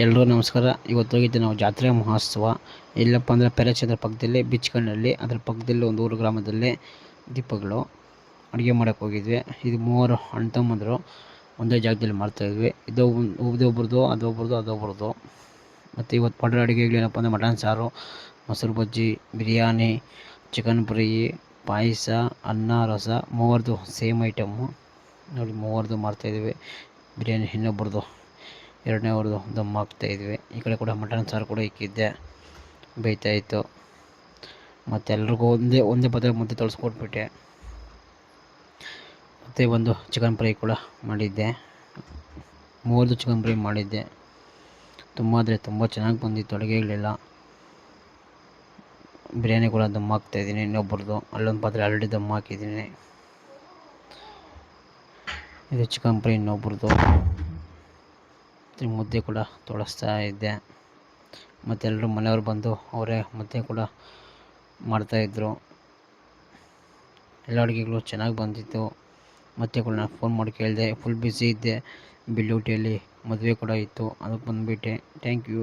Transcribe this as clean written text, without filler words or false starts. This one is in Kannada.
ಎಲ್ರಿಗೂ ನಮಸ್ಕಾರ. ಇವತ್ತು ಹೋಗಿದ್ದೆ ನಾವು ಜಾತ್ರೆ ಮಹೋತ್ಸವ ಎಲ್ಲಪ್ಪ ಅಂದರೆ ಪೆರಚಂದ್ರ ಪಕ್ಕದಲ್ಲಿ ಬಿಚ್ಕಣ್ಣಲ್ಲಿ, ಅದರ ಪಕ್ಕದಲ್ಲಿ ಒಂದು ಊರು ಗ್ರಾಮದಲ್ಲಿ ದೀಪಗಳು ಅಡುಗೆ ಮಾಡೋಕ್ಕೆ ಹೋಗಿದ್ವಿ. ಇದು 3 ಅಣ್ಣ ತಮ್ಮಂದರು ಒಂದೇ ಜಾಗದಲ್ಲಿ ಮಾಡ್ತಾಯಿದ್ವಿ. ಇದೊಬ್ರದ್ದು ಅದೊಬ್ರದ್ದು. ಮತ್ತು ಇವತ್ತು ಮಾಡಿರೋ ಅಡುಗೆಗಳೇನಪ್ಪ ಅಂದರೆ ಮಟನ್ ಸಾರು, ಮೊಸರು ಬಜ್ಜಿ, ಬಿರಿಯಾನಿ, ಚಿಕನ್ ಫ್ರೈ, ಪಾಯಸ, ಅನ್ನ, ರಸ, ಮೂವರದು ಸೇಮ್ ಐಟಮ್ಮು ನೋಡಿ. ಮೂವರದು ಮಾಡ್ತಾಯಿದ್ವಿ. ಬಿರಿಯಾನಿ ಇನ್ನೊಬ್ರದ್ದು, ಎರಡನೇವ್ರದ್ದು ದಮ್ ಹಾಕ್ತಾಯಿದ್ವಿ. ಈ ಕಡೆ ಕೂಡ ಮಟನ್ ಸಾರು ಕೂಡ ಇಕ್ಕಿದ್ದೆ, ಬೇಯ್ತಾಯಿತ್ತು. ಮತ್ತು ಎಲ್ರಿಗೂ ಒಂದೇ ಪದ ಮುದ್ದೆ ತೊಳಸ್ಕೊಟ್ಬಿಟ್ಟೆ. ಮತ್ತು ಒಂದು ಚಿಕನ್ ಫ್ರೈ ಕೂಡ ಮಾಡಿದ್ದೆ, ಮೂವರದು ಚಿಕನ್ ಫ್ರೈ ಮಾಡಿದ್ದೆ. ತುಂಬ ಚೆನ್ನಾಗಿ ಬಂದಿತ್ತು ಅಡುಗೆಗಳೆಲ್ಲ. ಬಿರಿಯಾನಿ ಕೂಡ ದಮ್ ಹಾಕ್ತಾಯಿದ್ದೀನಿ ಇನ್ನೊಬ್ರದ್ದು, ಅಲ್ಲೊಂದು ಪಾತ್ರೆ ಆಲ್ರೆಡಿ ದಮ್ ಹಾಕಿದ್ದೀನಿ. ಇದು ಚಿಕನ್ ಫ್ರೈ ಇನ್ನೊಬ್ರದ್ದು. ಮುದ್ದೆ ಕೂಡ ತೊಳಸ್ತಾ ಇದ್ದೆ. ಮತ್ತು ಎಲ್ಲರೂ ಮನೆಯವ್ರು ಬಂದು ಅವರೇ ಮುದ್ದೆ ಕೂಡ ಮಾಡ್ತಾಯಿದ್ರು. ಎಲ್ಲ ಅಡುಗೆಗಳು ಚೆನ್ನಾಗಿ ಬಂದಿತ್ತು. ಮತ್ತೆ ಕೂಡ ನಾನು ಫೋನ್ ಮಾಡಿ ಕೇಳಿದೆ, ಫುಲ್ ಬ್ಯುಸಿ ಇದ್ದೆ. ಬಿಲ್ಲುಟಿಯಲ್ಲಿ ಮದುವೆ ಕೂಡ ಇತ್ತು, ಅದಕ್ಕೆ ಬಂದುಬಿಟ್ಟೆ. Thank you.